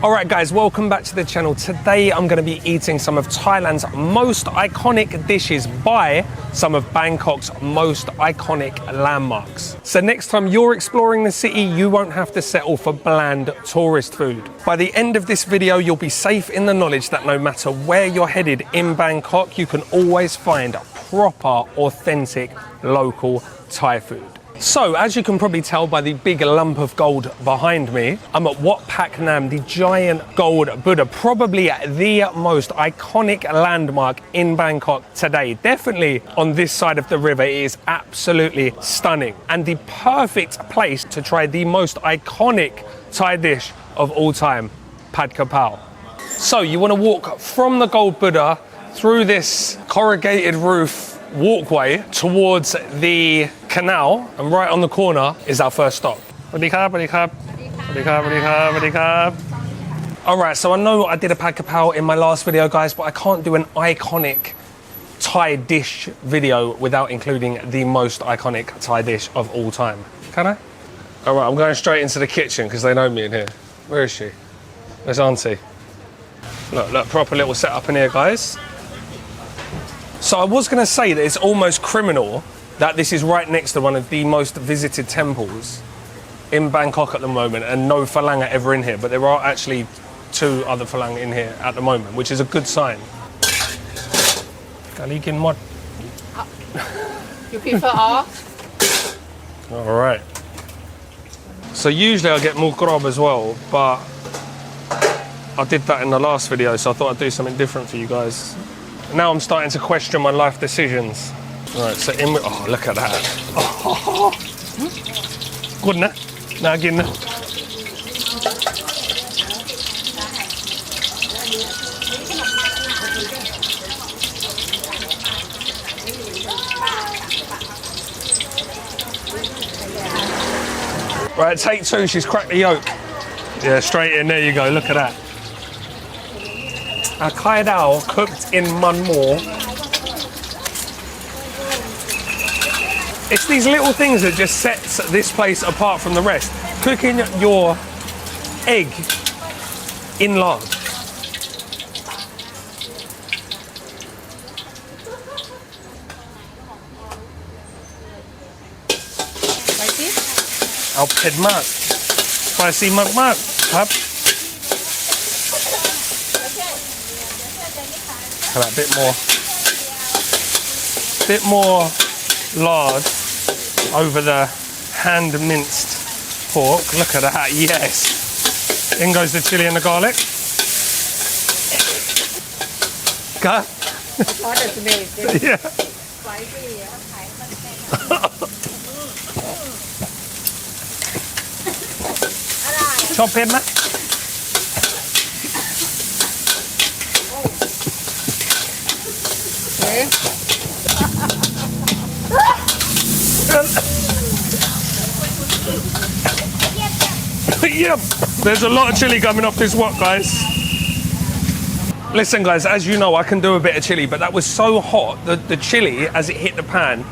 Alright guys, welcome back to the channel. Today I'm going to be eating some of Thailand's most iconic dishes by some of Bangkok's most iconic landmarks. So next time you're exploring the city, you won't have to settle for bland tourist food. By the end of this video, you'll be safe in the knowledge that no matter where you're headed in Bangkok, you can always find proper, authentic, local Thai food. So, as you can probably tell by the big lump of gold behind me, I'm at Wat Pak Nam, the giant gold Buddha, probably the most iconic landmark in Bangkok today. Definitely on this side of the river, it is absolutely stunning and the perfect place to try the most iconic Thai dish of all time, Pad Kaprao. So, you want to walk from the gold Buddha through this corrugated roof walkway towards the canal, and right on the corner is our first stop. Alright, so I know I did a Pad Kaprao in my last video, guys, but I can't do an iconic Thai dish video without including the most iconic Thai dish of all time. Can I? Alright, I'm going straight into the kitchen because they know me in here. Where is she? Where's Auntie? Look, proper little setup in here, guys. So I was going to say that it's almost criminal that this is right next to one of the most visited temples in Bangkok at the moment, and no Falang are ever in here, but there are actually 2 other Falang in here at the moment, which is a good sign. You prefer all? All right. So usually I get more grob as well, but I did that in the last video, so I thought I'd do something different for you guys. Now I'm starting to question my life decisions. Right, so oh, look at that. Oh. Good, nah? Nah, again, nah. Right, take 2, she's cracked the yolk. Yeah, straight in, there you go, look at that. A Khai Dao cooked in Mun Mo. It's these little things that just sets this place apart from the rest. Cooking your egg in lard. Spicy? เอาเผ็ดมาก spicy มากๆครับ A bit more lard over the hand minced pork. Look at that, yes. In goes the chili and the garlic. Got? Yeah. Chop in that. Yep, there's a lot of chili coming off this wok, guys. Listen, guys, as you know, I can do a bit of chili, but that was so hot, the chili, as it hit the pan,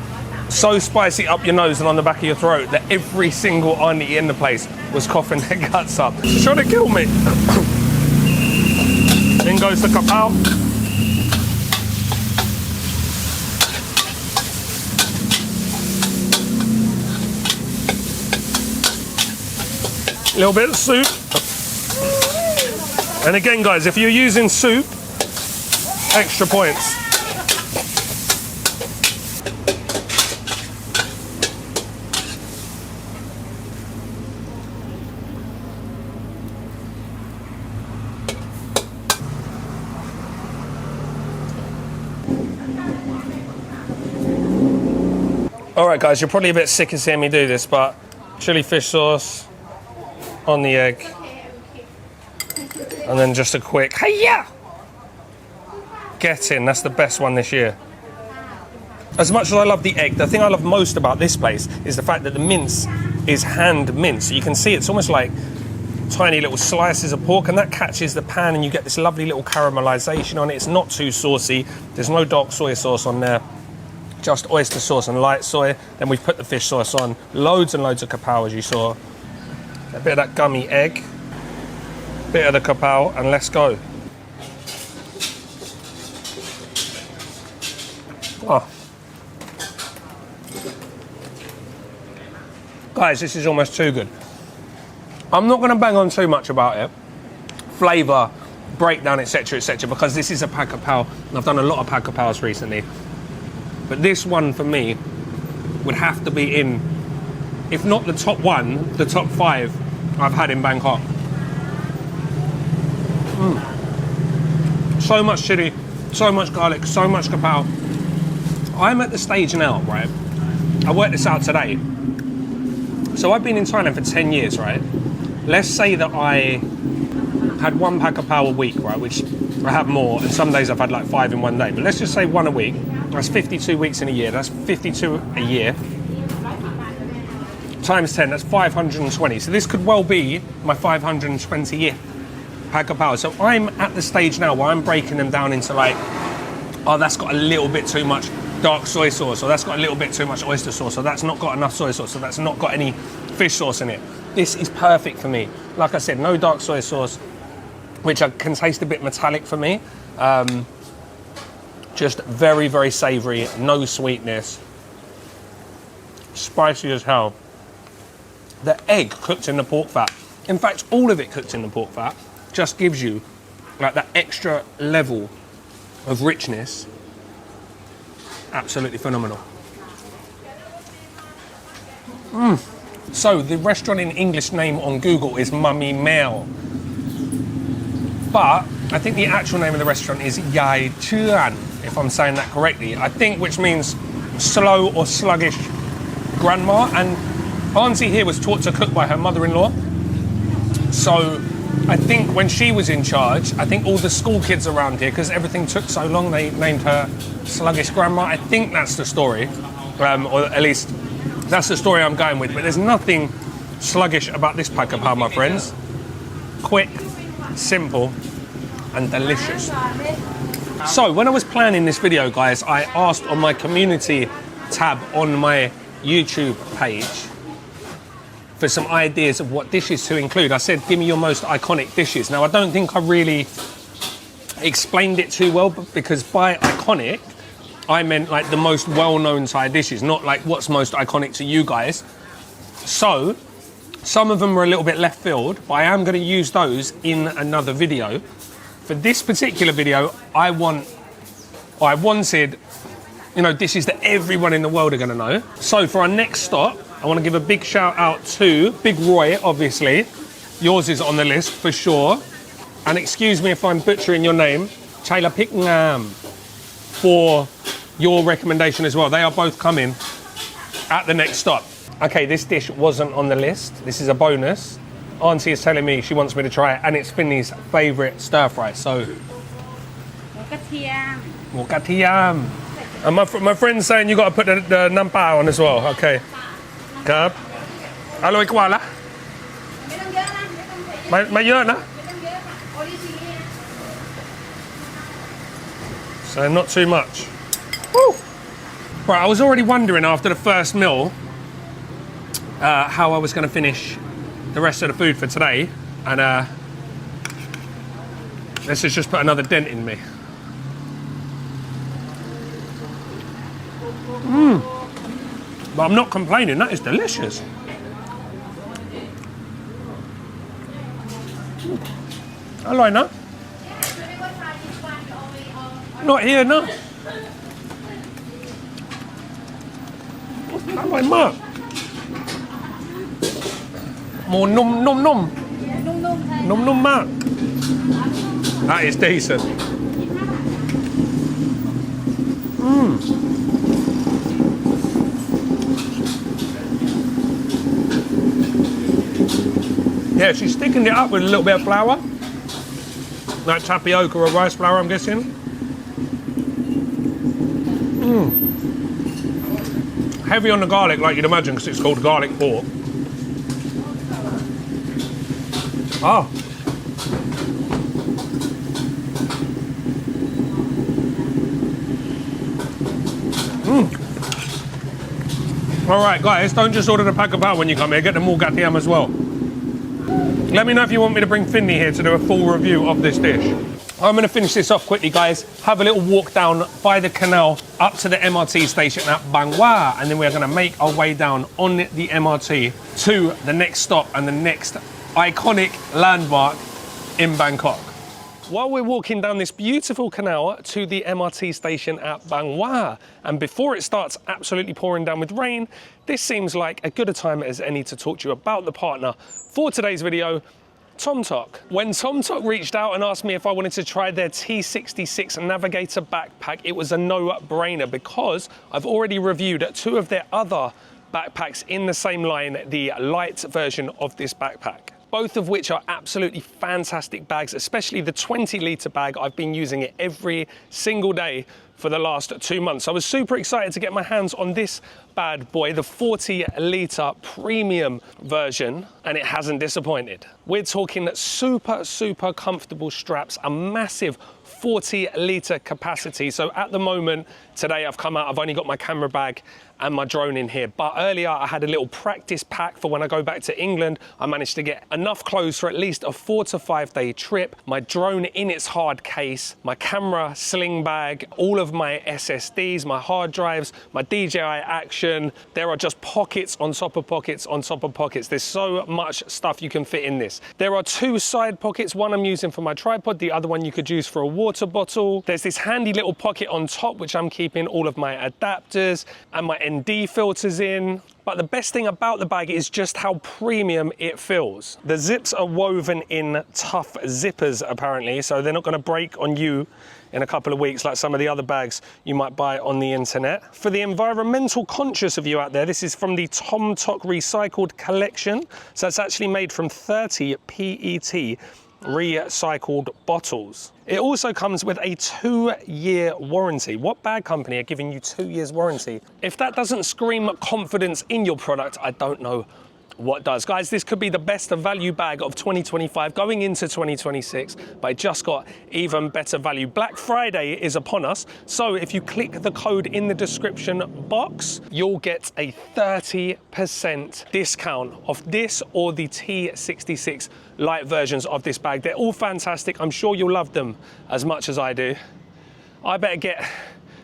so spicy up your nose and on the back of your throat that every single auntie in the place was coughing their guts up. Trying to kill me. In goes the kaprao. Little bit of soup. And again, guys, if you're using soup, extra points. All right, guys, you're probably a bit sick of seeing me do this, but chili fish sauce on the egg, and then just a quick hey-ya! Get in. That's the best one this year. As much as I love the egg, the thing I love most about this place is the fact that the mince is hand minced. So you can see it's almost like tiny little slices of pork, and that catches the pan and you get this lovely little caramelization on it. It's not too saucy. There's no dark soy sauce on there. Just oyster sauce and light soy. Then we've put the fish sauce on. Loads and loads of kaprao, as you saw. A bit of that gummy egg. Bit of the Kaprao and let's go. Oh. Guys, this is almost too good. I'm not going to bang on too much about it. Flavour, breakdown, etc., because this is a Pad Kaprao. I've done a lot of Pad Kapraos recently. But this one, for me, would have to be in, if not the top one, the top 5 I've had in Bangkok. So much chili, so much garlic, so much Kaprao. I'm at the stage now, right? I worked this out today. So I've been in Thailand for 10 years, right? Let's say that I had 1 Pad Kaprao a week, right? Which I have more, and some days I've had like 5 in one day. But let's just say 1 a week. That's 52 weeks in a year. That's 52 a year. Times 10, that's 520. So this could well be my 520th Pad Kaprao. So I'm at the stage now where I'm breaking them down into like, oh, that's got a little bit too much dark soy sauce, or that's got a little bit too much oyster sauce, or that's not got enough soy sauce, or that's not got any fish sauce in it. This is perfect for me. Like I said, no dark soy sauce, which can taste a bit metallic for me. Just very, very savoury, no sweetness. Spicy as hell. The egg cooked in the pork fat, in fact, all of it cooked in the pork fat, just gives you like that extra level of richness. Absolutely phenomenal. So the restaurant in English name on Google is Mummy Mel, but I think the actual name of the restaurant is Yai Chuan, if I'm saying that correctly. I think, which means slow or sluggish grandma. And Auntie here was taught to cook by her mother-in-law. So I think when she was in charge, I think all the school kids around here, because everything took so long, they named her Sluggish Grandma. I think that's the story, or at least that's the story I'm going with. But there's nothing sluggish about this Pad Kaprao, my friends. Quick, simple, and delicious. So when I was planning this video, guys, I asked on my community tab on my YouTube page for some ideas of what dishes to include. I said, give me your most iconic dishes. Now, I don't think I really explained it too well, because by iconic, I meant like the most well-known Thai dishes, not like what's most iconic to you guys. So, some of them were a little bit left field, but I am gonna use those in another video. For this particular video, I wanted, you know, dishes that everyone in the world are gonna know. So for our next stop, I want to give a big shout out to Big Roy, obviously. Yours is on the list for sure. And excuse me if I'm butchering your name, Chaila Pik Nam, for your recommendation as well. They are both coming at the next stop. Okay, this dish wasn't on the list. This is a bonus. Auntie is telling me she wants me to try it, and it's Finley's favourite stir fry. So, Mukatiyam. And my friend's saying you got to put the nampa on as well. Okay. ครับอร่อยกว่าละไม่เยอะนะ so not too much. Woo! Right, I was already wondering after the first meal how I was going to finish the rest of the food for today, and this has just put another dent in me. But I'm not complaining, that is delicious. I like that. Not here, no. I like that. More num. Mark. That is decent. Yeah, she's sticking it up with a little bit of flour. Like tapioca or rice flour, I'm guessing. Heavy on the garlic, like you'd imagine, because it's called garlic pork. Oh. All right, guys, don't just order the Pad Kaprao when you come here. Get the Mukatiyam as well. Let me know if you want me to bring Finley here to do a full review of this dish. I'm going to finish this off quickly, guys. Have a little walk down by the canal up to the MRT station at Bang Wa, and then we're going to make our way down on the MRT to the next stop and the next iconic landmark in Bangkok. While we're walking down this beautiful canal to the MRT station at Bang Wa, and before it starts absolutely pouring down with rain, this seems like as good a time as any to talk to you about the partner for today's video, TomTok. When TomTok reached out and asked me if I wanted to try their T66 Navigator backpack, it was a no-brainer because I've already reviewed 2 of their other backpacks in the same line, the light version of this backpack. Both of which are absolutely fantastic bags, especially the 20-litre bag. I've been using it every single day for the last 2 months. I was super excited to get my hands on this bad boy, the 40-litre premium version, and it hasn't disappointed. We're talking super comfortable straps, a massive 40-litre capacity. So at the moment, today I've come out, I've only got my camera bag and my drone in here. But earlier I had a little practice pack for when I go back to England. I managed to get enough clothes for at least a 4 to 5 day trip, my drone in its hard case, my camera sling bag, all of my SSDs, my hard drives, my DJI Action. There are just pockets on top of pockets on top of pockets. There's so much stuff you can fit in this. There are 2 side pockets. One I'm using for my tripod, the other one you could use for a water bottle. There's this handy little pocket on top, which I'm keeping all of my adapters and my ND filters in. But the best thing about the bag is just how premium it feels. The zips are woven in tough zippers apparently, so they're not going to break on you in a couple of weeks like some of the other bags you might buy on the internet. For the environmental conscious of you out there, this is from the TomTok Recycled Collection. So it's actually made from 30 PET recycled bottles. It also comes with a 2-year warranty. What bag company are giving you 2 years warranty? If that doesn't scream confidence in your product, I don't know what does. Guys, this could be the best value bag of 2025 going into 2026, but it just got even better value. Black Friday is upon us, so if you click the code in the description box, you'll get a 30% discount off this or the T66 light versions of this bag. They're all fantastic. I'm sure you'll love them as much as I do. I better get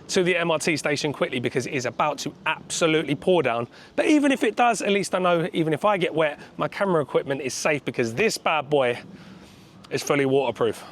to the MRT station quickly because it is about to absolutely pour down. But even if it does, at least I know even if I get wet, my camera equipment is safe because this bad boy is fully waterproof.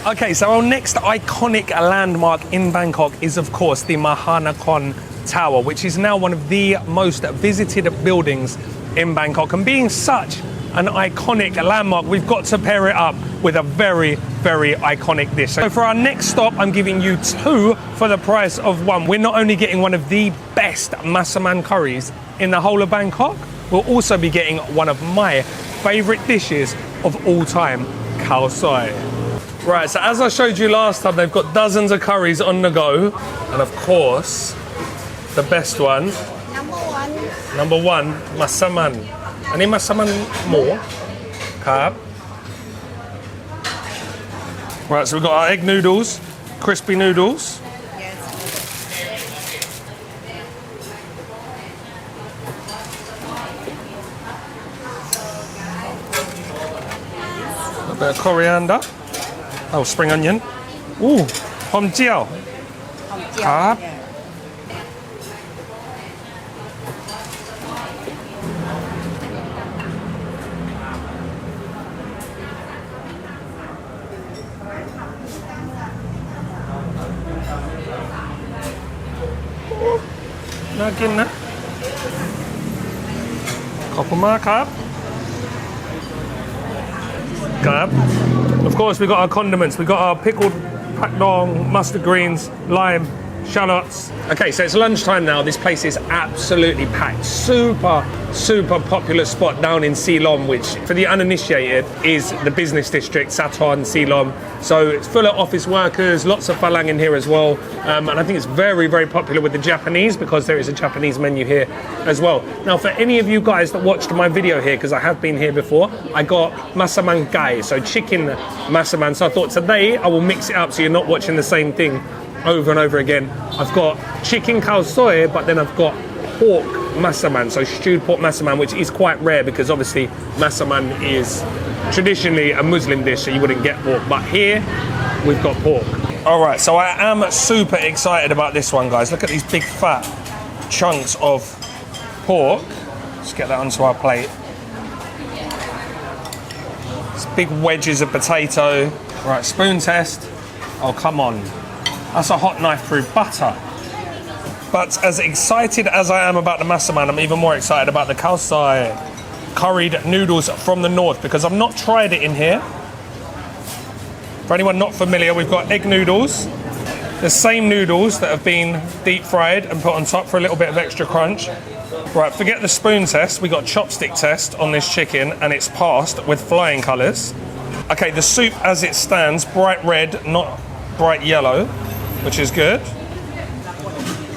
Okay, so our next iconic landmark in Bangkok is of course the Mahanakhon Tower, which is now one of the most visited buildings in Bangkok. And being such an iconic landmark, we've got to pair it up with a very iconic dish. So for our next stop, I'm giving you 2 for the price of 1. We're not only getting one of the best Massaman curries in the whole of Bangkok, we'll also be getting one of my favorite dishes of all time, Khao Soi. Right, so as I showed you last time, they've got dozens of curries on the go. And of course, the best one. Number one, Massaman. Any Massaman more? Carb. Right, so we've got our egg noodles, crispy noodles. A bit of coriander. Oh, spring onion. Ooh, hom jiao. Carb.น่ากินนะขอบคุณมากครับ Of course, we got our condiments. We got our pickled pak dong, mustard greens, lime, shallots. Okay, so it's lunchtime now. This place is absolutely packed. Super popular spot down in Silom, which for the uninitiated is the business district, Sathorn, Silom. So it's full of office workers, lots of falang in here as well. And I think it's very popular with the Japanese because there is a Japanese menu here as well. Now, for any of you guys that watched my video here, because I have been here before, I got Massaman gai, so chicken Massaman. So I thought today I will mix it up so you're not watching the same thing over and over again. I've got chicken Khao Soi, but then I've got pork Massaman, so stewed pork Massaman, which is quite rare because obviously Massaman is traditionally a Muslim dish, so you wouldn't get pork. But here, we've got pork. All right, so I am super excited about this one, guys. Look at these big fat chunks of pork. Let's get that onto our plate. These big wedges of potato. Right, spoon test. Oh, come on. That's a hot knife through butter. But as excited as I am about the Massaman, I'm even more excited about the Khao curried noodles from the north, because I've not tried it in here. For anyone not familiar, we've got egg noodles, the same noodles that have been deep fried and put on top for a little bit of extra crunch. Right, forget the spoon test, we got chopstick test on this chicken, and it's passed with flying colours. Okay, the soup as it stands, bright red, not bright yellow, which is good.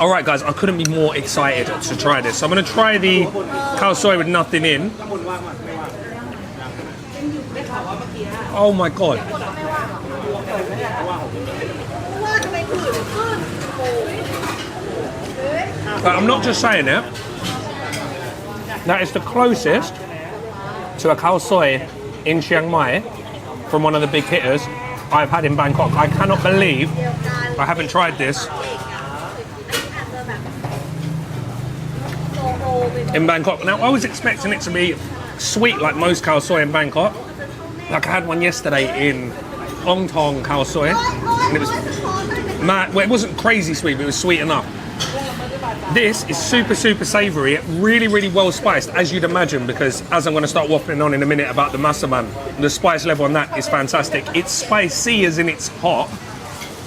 All right, guys, I couldn't be more excited to try this. So I'm going to try the khao soi with nothing in. Oh my God. But I'm not just saying it. That is the closest to a khao soi in Chiang Mai from one of the big hitters I've had in Bangkok. I cannot believe I haven't tried this in Bangkok. Now, I was expecting it to be sweet like most khao soi in Bangkok. Like I had one yesterday in Ong Tong khao soi, and it was mad. Well, it wasn't crazy sweet, but it was sweet enough. This is super, super savoury, really, really well spiced, as you'd imagine, because as I'm going to start waffling on in a minute about the Massaman, the spice level on that is fantastic. It's spicy as in it's hot,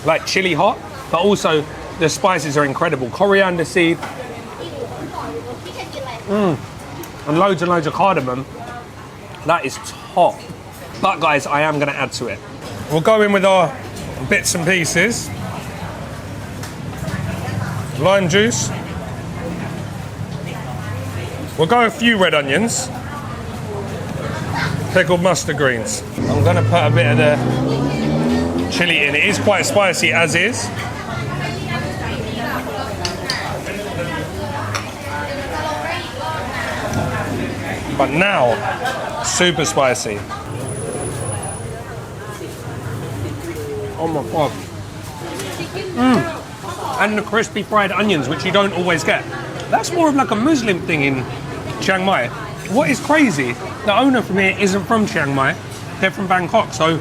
like chili hot, but also the spices are incredible. Coriander seed, and loads of cardamom. That is top. But guys, I am going to add to it. We'll go in with our bits and pieces. Lime juice. We'll go a few red onions. Pickled mustard greens. I'm going to put a bit of the chili in. It is quite spicy as is. But now, super spicy. Oh my God. And the crispy fried onions, which you don't always get. That's more of like a Muslim thing in Chiang Mai. What is crazy, the owner from here isn't from Chiang Mai, they're from Bangkok. So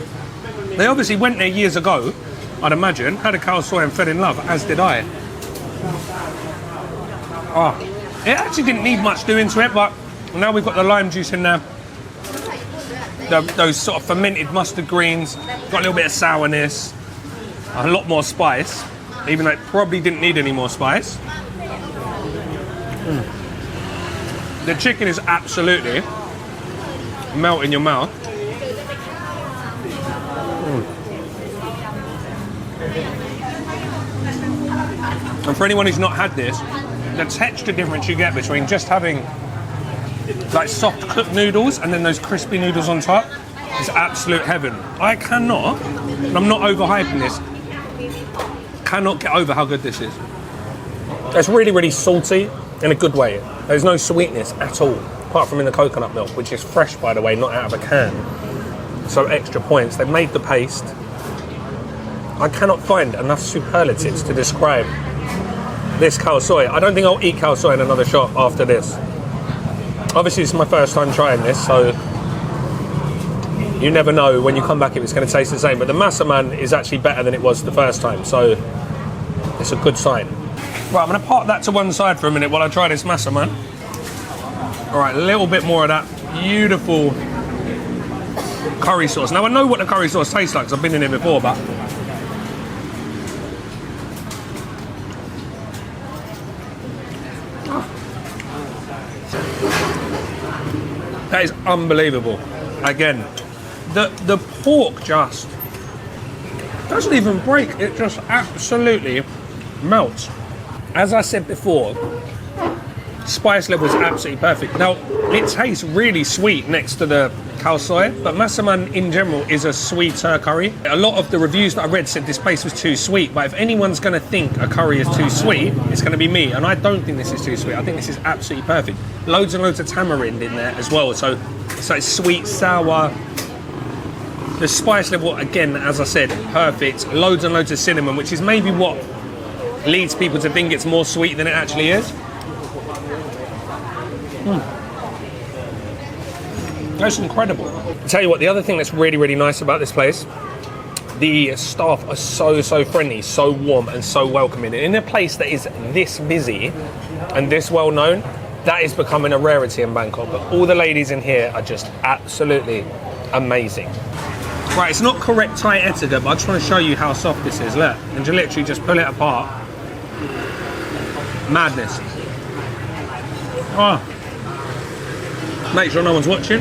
they obviously went there years ago, I'd imagine, had a khao soi and fell in love, as did I. It actually didn't need much doing to it, but now we've got the lime juice in there. Those sort of fermented mustard greens, got a little bit of sourness, a lot more spice, even though it probably didn't need any more spice. The chicken is absolutely melt in your mouth. And for anyone who's not had this, the texture difference you get between just having like soft cooked noodles and then those crispy noodles on top is absolute heaven. I cannot, and I'm not overhyping this, cannot get over how good this is. It's really, really salty in a good way. There's no sweetness at all, apart from in the coconut milk, which is fresh, by the way, not out of a can. So extra points. They've made the paste. I cannot find enough superlatives to describe this khao soi. I don't think I'll eat khao soi in another shop after this. Obviously, it's my first time trying this, so you never know when you come back if it's going to taste the same. But the Massaman is actually better than it was the first time, so it's a good sign. Right, I'm going to park that to one side for a minute while I try this Massaman. All right, a little bit more of that beautiful curry sauce. Now, I know what the curry sauce tastes like because I've been in it before, but that is unbelievable. Again, the pork just doesn't even break. It just absolutely melts. As I said before, spice level is absolutely perfect. Now, it tastes really sweet next to the khao soi, but Massaman in general is a sweeter curry. A lot of the reviews that I read said this place was too sweet, but if anyone's going to think a curry is too sweet, it's going to be me, and I don't think this is too sweet. I think this is absolutely perfect. Loads and loads of tamarind in there as well, so it's like sweet, sour, The spice level, again, as I said, perfect. Loads and loads of cinnamon, which is maybe what leads people to think it's more sweet than it actually is. That's incredible. I'll tell you what, the other thing that's really, really nice about this place, the staff are so friendly, so warm and so welcoming. And in a place that is this busy and this well known, that is becoming a rarity in Bangkok. But all the ladies in here are just absolutely amazing. Right, it's not correct Thai etiquette, but I just want to show you how soft this is. Look, and you literally just pull it apart. Madness. Oh. Make sure no one's watching.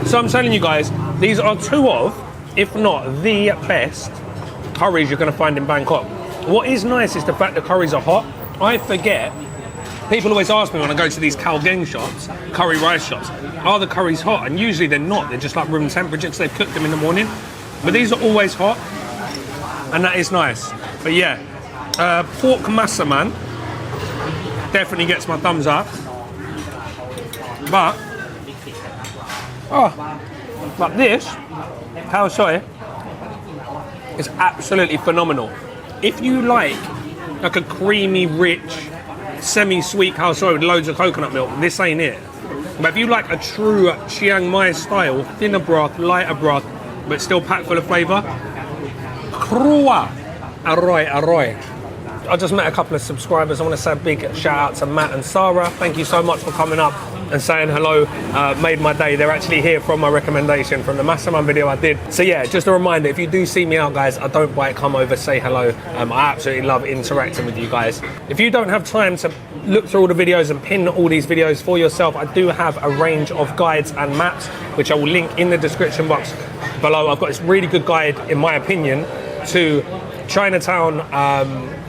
So I'm telling you guys, these are two of, if not the best curries you're going to find in Bangkok. What is nice is the fact the curries are hot. I forget, people always ask me when I go to these Khao shops, curry rice shops, are the curries hot? And usually they're not, they're just like room temperature because they've cooked them in the morning. But these are always hot, and that is nice. But yeah, pork Massaman definitely gets my thumbs up. But but this Khao Soi is absolutely phenomenal. If you like a creamy, rich, semi-sweet Khao Soi with loads of coconut milk, this ain't it. But if you like a true Chiang Mai style, thinner broth, lighter broth, but still packed full of flavour, Krua, Arroy, Arroy. I just met a couple of subscribers. I want to say a big shout out to Matt and Sarah. Thank you so much for coming up and saying hello. Made my day. They're actually here from my recommendation from the Massaman video I did. So yeah, just a reminder, if you do see me out, guys, I don't bite, come over, say hello. I absolutely love interacting with you guys. If you don't have time to look through all the videos and pin all these videos for yourself, I do have a range of guides and maps, which I will link in the description box below. I've got this really good guide, in my opinion, to Chinatown,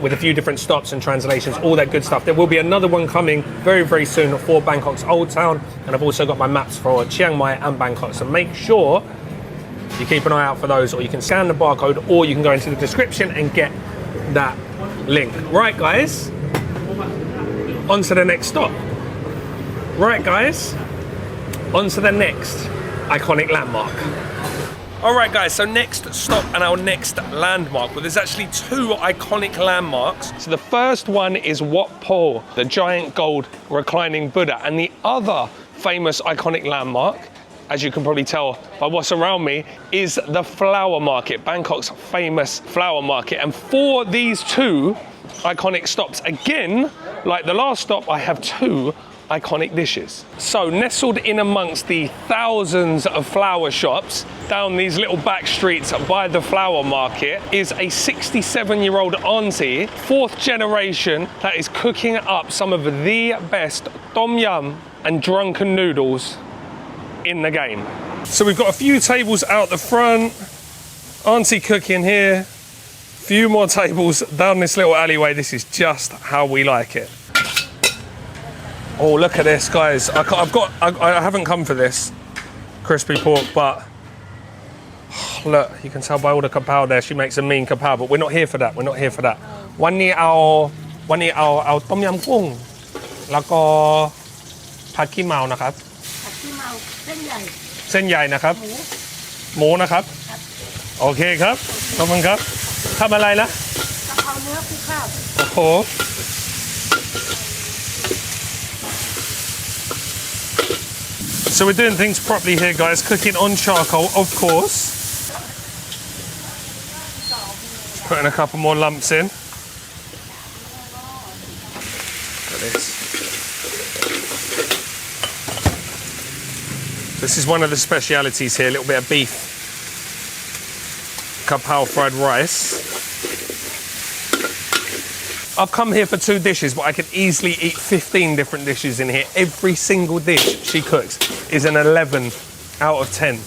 with a few different stops and translations, all that good stuff. There will be another one coming very, very soon for Bangkok's Old Town, and I've also got my maps for Chiang Mai and Bangkok, so make sure you keep an eye out for those, or you can scan the barcode, or you can go into the description and get that link. Right, guys, on to the next stop. Right, guys, on to the next iconic landmark. All right, guys, so next stop and our next landmark, well, there's actually two iconic landmarks. So the first one is Wat Pho, the giant gold reclining Buddha, and the other famous iconic landmark, as you can probably tell by what's around me, is the flower market, Bangkok's famous flower market. And for these two iconic stops, again, like the last stop, I have two iconic dishes. So nestled in amongst the thousands of flower shops down these little back streets by the flower market is a 67-year-old auntie, fourth generation, that is cooking up some of the best tom yum and drunken noodles in the game. So we've got a few tables out the front, auntie cooking here, few more tables down this little alleyway. This is just how we like it. Oh, look at this, guys. I haven't come for this crispy pork, but look, you can tell by all the kaprao there, she makes a mean kaprao, but we're not here for that. We're not here for that. Oneนี้เอาต้มยำกุ้งแล้วก็ผัดขี้เมานะครับผัดขี้เมาเส้นใหญ่เส้นใหญ่นะครับหมูนะครับโอเคครับขอบคุณครับทำอะไรนะกะเพราเนื้อคลุกข้าวโอ้โหSo we're doing things properly here, guys. Cooking on charcoal, of course. Just putting a couple more lumps in. Look at this. This is one of the specialities here, a little bit of beef. Kaprao fried rice. I've come here for two dishes, but I could easily eat 15 different dishes in here. Every single dish she cooks is an 11 out of 10.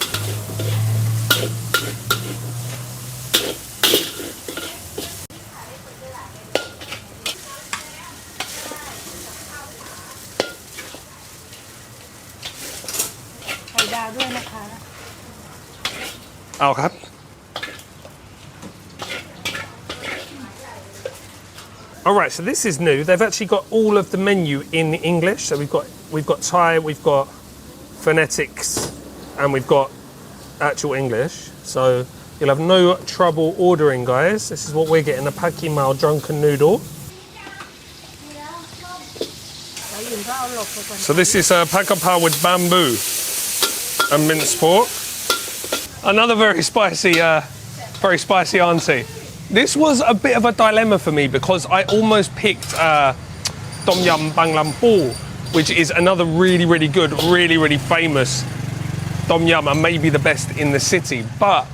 เอาครับ All right, so this is new. They've actually got all of the menu in English. So we've got Thai, we've got phonetics, and we've got actual English, so you'll have no trouble ordering, guys. This is what we're getting, a Pad Kaprao drunken noodle. So this is Pad Kaprao with bamboo and minced pork. Another very spicy aunty. This was a bit of a dilemma for me because I almost picked Tom Yum Bang Lam Po, which is another really, really good, really, really famous Tom Yum and maybe the best in the city. But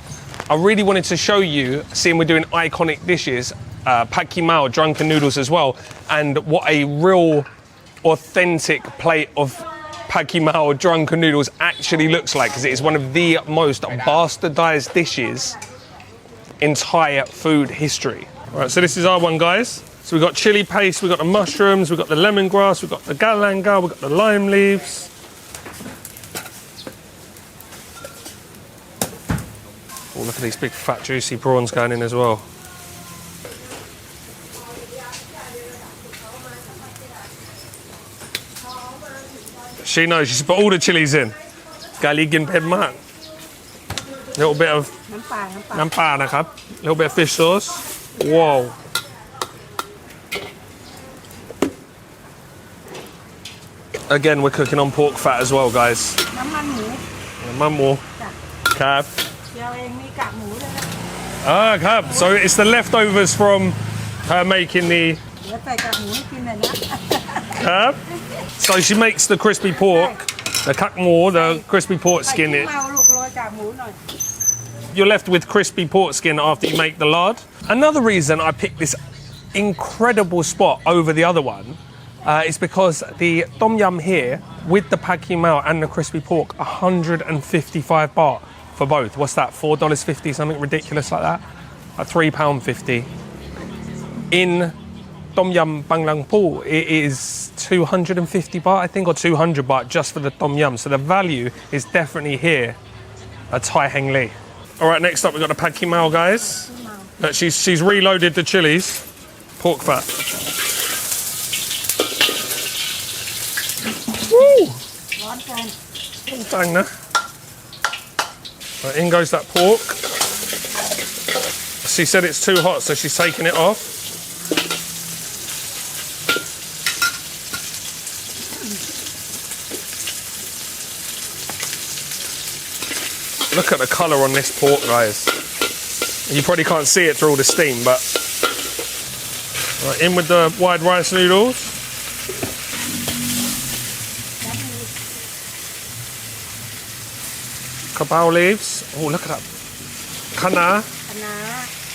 I really wanted to show you, seeing we're doing iconic dishes, Pad Kaprao drunken noodles as well, and what a real authentic plate of Pad Kaprao drunken noodles actually looks like, because it is one of the most bastardized dishes in Thai food history. Right, so this is our one, guys. So we've got chili paste, we've got the mushrooms, we've got the lemongrass, we've got the galanga, we've got the lime leaves. Oh, look at these big fat juicy prawns going in as well. She knows, she's put all the chilies in. Galigin ped mak. Little bit of nampa nakap. Little bit of fish sauce. Whoa. Again, we're cooking on pork fat as well, guys. Mamu. Crab. Ah, crab. So it's the leftovers from her making the crab. So she makes the crispy pork, the kak mo, the crispy pork skin. You're left with crispy pork skin after you make the lard. Another reason I picked this incredible spot over the other one is because the Tom Yum here with the Pad Kaprao and the crispy pork, 155 baht for both. What's that, $4.50, something ridiculous like that? At £3.50. In Tom Yum Bang Lang Po, it is 250 baht, I think, or 200 baht just for the Tom Yum. So the value is definitely here at Thai Heng Lee. All right, next up we've got the Pad Kaprao, guys. She's reloaded the chilies, pork fat. Woo! Dang, nah. Right, in goes that pork. She said it's too hot, so she's taking it off. Look at the colour on this pork, guys. You probably can't see it through all the steam, but... Right, in with the wide rice noodles. Kaprao leaves. Oh, look at that. Kana.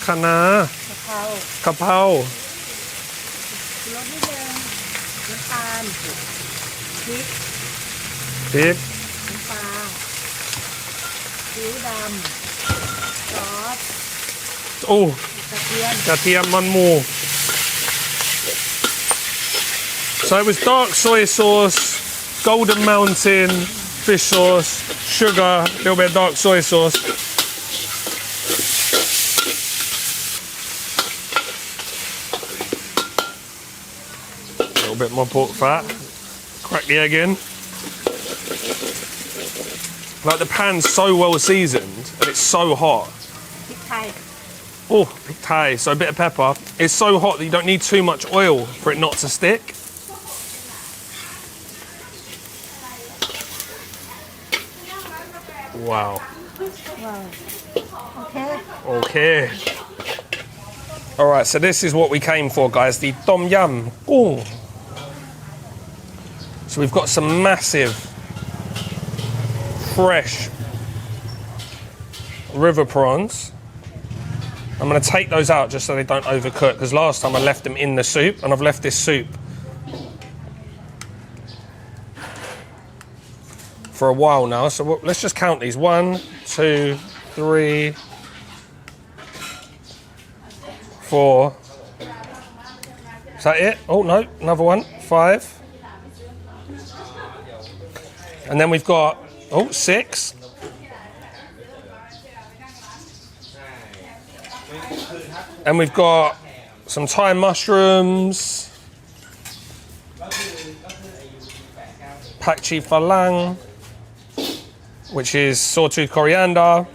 Kana. Kaprao. Pig. Oh, กระเทียมมันหมู So it was dark soy sauce, golden mountain fish sauce, sugar, a little bit of dark soy sauce. A little bit more pork fat. Crack the egg in. Like, the pan's so well seasoned and it's so hot. Oh, pig Thai, so a bit of pepper. It's so hot that you don't need too much oil for it not to stick. Wow. Okay. All right, so this is what we came for, guys. The Tom Yum Goong. So we've got some massive, fresh river prawns. I'm going to take those out just so they don't overcook, because last time I left them in the soup, and I've left this soup for a while now. So let's just count these. 1, 2, 3, 4. Is that it? Oh, no, another one. 5. And then we've got, 6. And we've got some Thai mushrooms, pak chi pha lang, which is sawtooth coriander,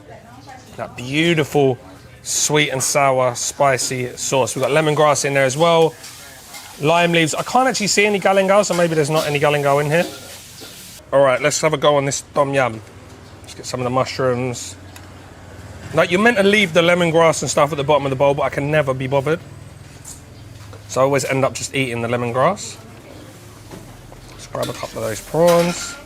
that beautiful sweet and sour spicy sauce. We've got lemongrass in there as well, lime leaves. I can't actually see any galangal, so maybe there's not any galangal in here. All right, let's have a go on this tom yum. Let's get some of the mushrooms. Now, you're meant to leave the lemongrass and stuff at the bottom of the bowl, but I can never be bothered. So I always end up just eating the lemongrass. Let's grab a couple of those prawns.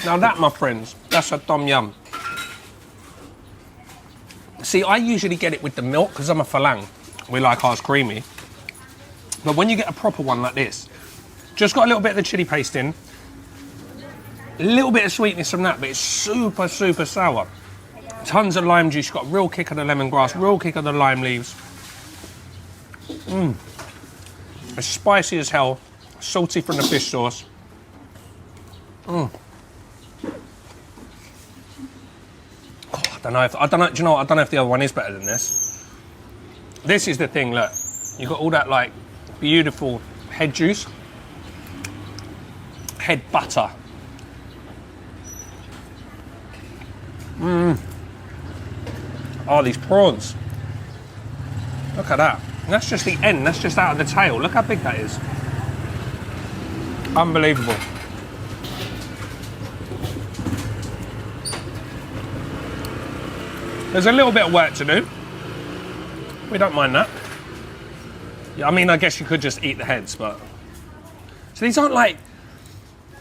Now that, my friends, that's a tom yum. See, I usually get it with the milk because I'm a phalang. We like ours creamy. But when you get a proper one like this, just got a little bit of the chili paste in, a little bit of sweetness from that, but it's super, super sour. Tons of lime juice, got a real kick of the lemongrass, real kick of the lime leaves. It's spicy as hell, salty from the fish sauce. I don't know, do you know what? I don't know if the other one is better than this. This is the thing, look. You've got all that, like, beautiful head juice. Head butter. Oh, these prawns. Look at that. And that's just the end. That's just out of the tail. Look how big that is. Unbelievable. There's a little bit of work to do. We don't mind that. Yeah, I mean, I guess you could just eat the heads, but... So these aren't like...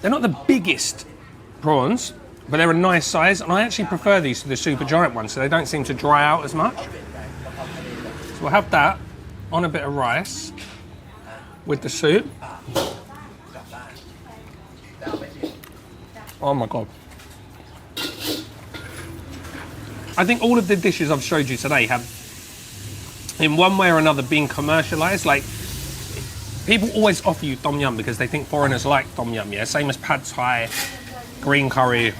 They're not the biggest prawns, but they're a nice size, and I actually prefer these to the super giant ones, so they don't seem to dry out as much. So we'll have that on a bit of rice with the soup. Oh my God. I think all of the dishes I've showed you today have, in one way or another, been commercialized. Like, people always offer you tom yum because they think foreigners like tom yum, yeah? Same as pad thai, green curry.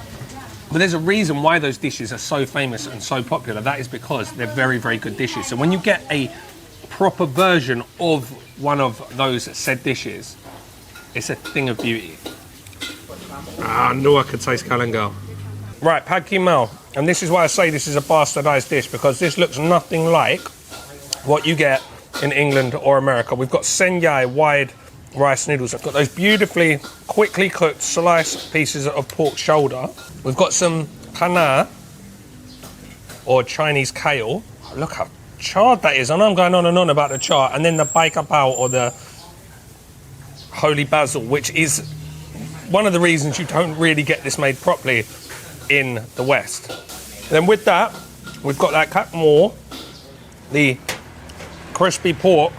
But there's a reason why those dishes are so famous and so popular. That is because they're very, very good dishes. So when you get a proper version of one of those said dishes, it's a thing of beauty. I knew I could taste galangal. Right, Pad Kaprao. And this is why I say this is a bastardized dish, because this looks nothing like what you get in England or America. We've got senyai, wide rice noodles. I've got those beautifully, quickly cooked sliced pieces of pork shoulder. We've got some pana, or Chinese kale. Look how charred that is. I know I'm going on and on about the char. And then the Pad Kaprao, or the holy basil, which is one of the reasons you don't really get this made properly in the West. Then with that, we've got that cat more, the crispy pork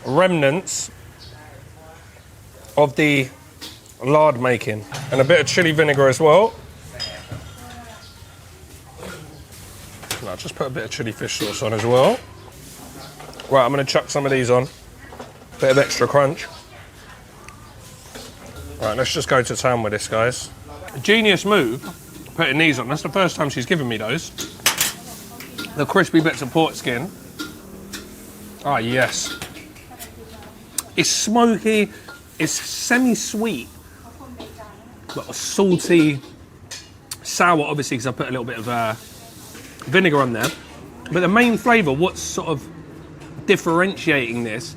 remnants of the lard making, and a bit of chili vinegar as well. I'll just put a bit of chili fish sauce on as well. Right, I'm going to chuck some of these on. Bit of extra crunch. Right, let's just go to town with this, guys. A genius move, putting these on. That's the first time she's given me those. The crispy bits of pork skin. Ah, yes. It's smoky, it's semi-sweet, but salty, sour, obviously, because I put a little bit of vinegar on there. But the main flavour, what's sort of differentiating this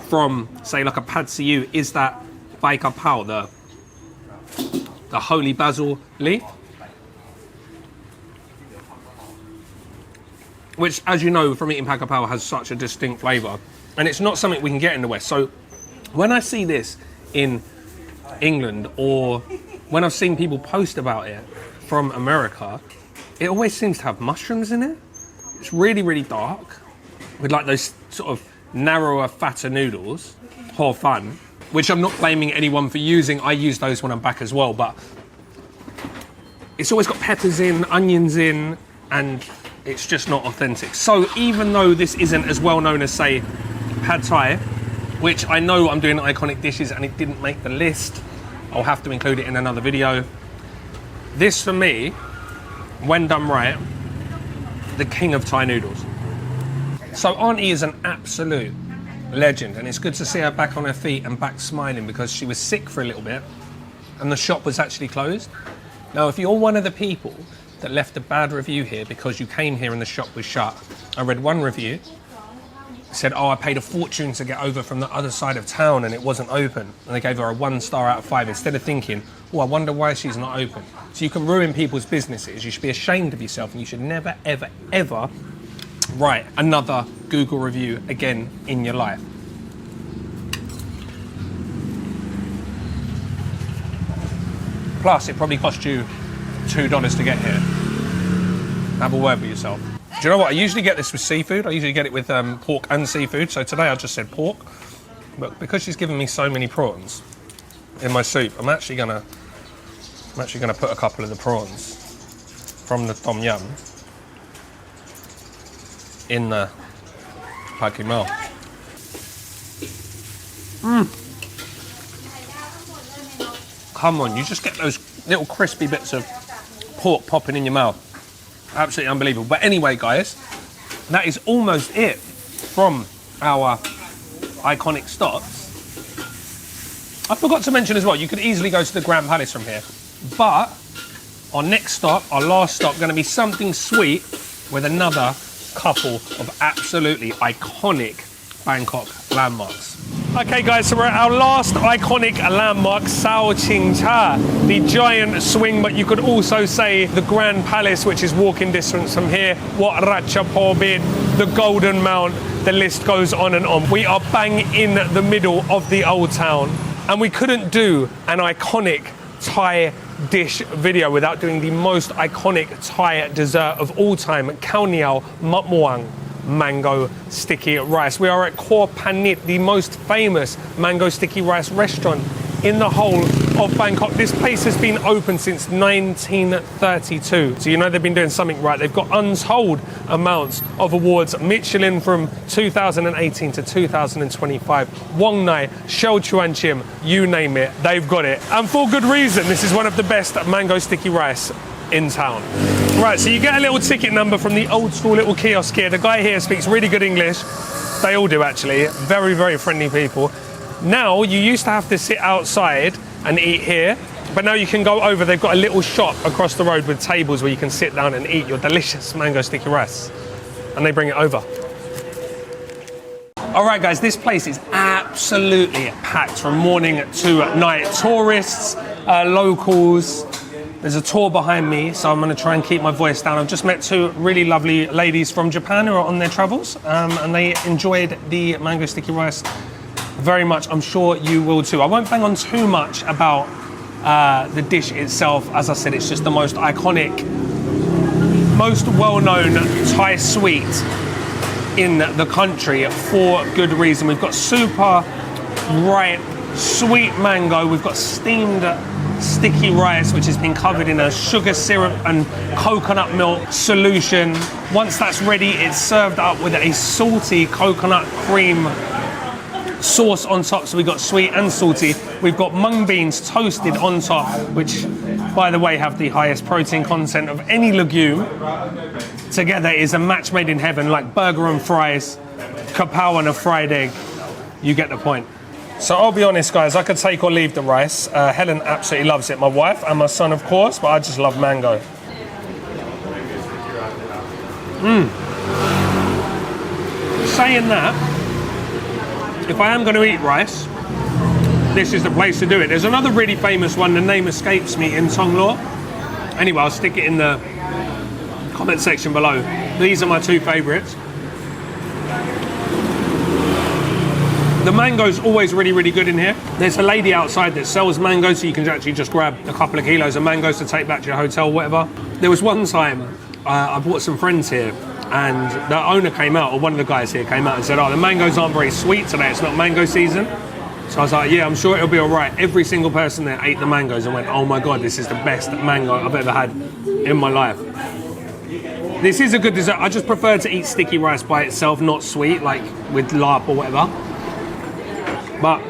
from, say, like a pad see ew, is that Pad Kaprao, the holy basil leaf. Which, as you know, from eating Pad Kaprao, has such a distinct flavour. And it's not something we can get in the West. So when I see this in England, or when I've seen people post about it from America, it always seems to have mushrooms in it. It's really, really dark, with like those sort of narrower, fatter noodles. Hor fun. Which I'm not blaming anyone for using. I use those when I'm back as well, but it's always got peppers in, onions in, and it's just not authentic. So even though this isn't as well known as, say, Pad Thai, which I know I'm doing iconic dishes and it didn't make the list, I'll have to include it in another video. This, for me, when done right, the king of Thai noodles. So Auntie is an absolute legend, and it's good to see her back on her feet and back smiling, because she was sick for a little bit and the shop was actually closed. Now, if you're one of the people that left a bad review here because you came here and the shop was shut, I read one review. It said, oh, I paid a fortune to get over from the other side of town and it wasn't open. And they gave her a 1 star out of 5, instead of thinking, oh, I wonder why she's not open. So you can ruin people's businesses. You should be ashamed of yourself, and you should never, ever, ever write another Google review again in your life. Plus, it probably cost you $2 to get here. Have a word with yourself. Do you know what? I usually get this with seafood. I usually get it with pork and seafood. So today I just said pork. But because she's given me so many prawns in my soup, I'm actually gonna put a couple of the prawns from the tom yum in the Pad Kaprao. Come on, you just get those little crispy bits of pork popping in your mouth. Absolutely unbelievable. But anyway, guys, that is almost it from our iconic stops. I forgot to mention as well, you could easily go to the Grand Palace from here. But our next stop, our last stop, going to be something sweet with another couple of absolutely iconic Bangkok landmarks. Okay guys, so we're at our last iconic landmark, Sao Ching Cha, the giant swing, but you could also say the Grand Palace, which is walking distance from here, Wat Pho, the Golden Mount, the list goes on and on. We are bang in the middle of the old town, and we couldn't do an iconic Thai dish video without doing the most iconic Thai dessert of all time, Khao Niao Mat Muang mango sticky rice. We are at Khor Panit, the most famous mango sticky rice restaurant in the whole of Bangkok. This place has been open since 1932, so you know they've been doing something right. They've got untold amounts of awards, Michelin from 2018 to 2025, Wong Nai, Shell Chuan Chim, you name it, they've got it, and for good reason. This is one of the best mango sticky rice in town. Right, so you get a little ticket number from the old school little kiosk here. The guy here speaks really good English. They all do, actually. Very, very friendly people. Now, you used to have to sit outside and eat here, but now you can go over. They've got a little shop across the road with tables where you can sit down and eat your delicious mango sticky rice, and they bring it over. All right, guys, this place is absolutely packed from morning to night. Tourists, locals. There's a tour behind me, so I'm going to try and keep my voice down. I've just met 2 really lovely ladies from Japan who are on their travels, and they enjoyed the mango sticky rice very much. I'm sure you will too. I won't bang on too much about the dish itself. As I said, it's just the most iconic, most well-known Thai sweet in the country for good reason. We've got super ripe, sweet mango. We've got steamed sticky rice, which has been covered in a sugar syrup and coconut milk solution. Once that's ready, it's served up with a salty coconut cream sauce on top. So we've got sweet and salty. We've got mung beans toasted on top, which, by the way, have the highest protein content of any legume. Together is a match made in heaven, like burger and fries, kapow and a fried egg. You get the point. So I'll be honest, guys, I could take or leave the rice. Helen absolutely loves it, my wife, and my son, of course, but I just love mango. Saying that, if I am going to eat rice, this is the place to do it. There's another really famous one, the name escapes me, in Thonglor. Anyway, I'll stick it in the comment section below. These are my 2 favourites. The mango's always really, really good in here. There's a lady outside that sells mangoes, so you can actually just grab a couple of kilos of mangoes to take back to your hotel, whatever. There was one time I brought some friends here, and the owner came out, or one of the guys here came out and said, oh, the mangoes aren't very sweet today, it's not mango season. So I was like, yeah, I'm sure it'll be all right. Every single person there ate the mangoes and went, oh my God, this is the best mango I've ever had in my life. This is a good dessert. I just prefer to eat sticky rice by itself, not sweet, like with larp or whatever. But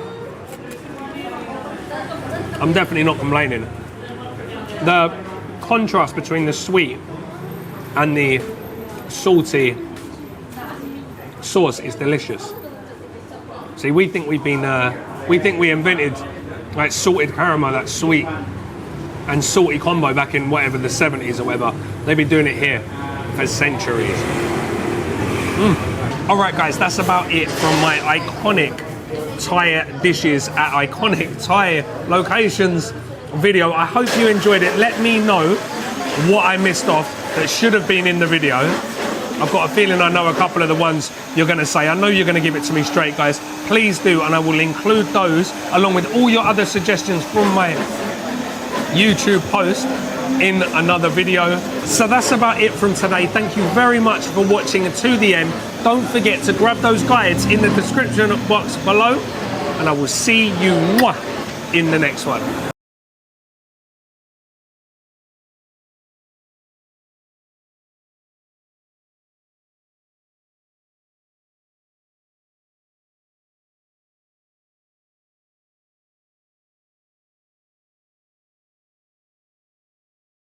I'm definitely not complaining. The contrast between the sweet and the salty sauce is delicious. See, we think we invented like salted caramel, that sweet and salty combo back in whatever the 70s or whatever. They've been doing it here for centuries. All right, guys, that's about it from my iconic Thai dishes at iconic Thai locations video. I hope you enjoyed it. Let me know what I missed off that should have been in the video. I've got a feeling I know a couple of the ones you're going to say. I know you're going to give it to me straight, guys. Please do, and I will include those along with all your other suggestions from my YouTube post in another video. So that's about it from today. Thank you very much for watching to the end. Don't forget to grab those guides in the description box below, and I will see you in the next one.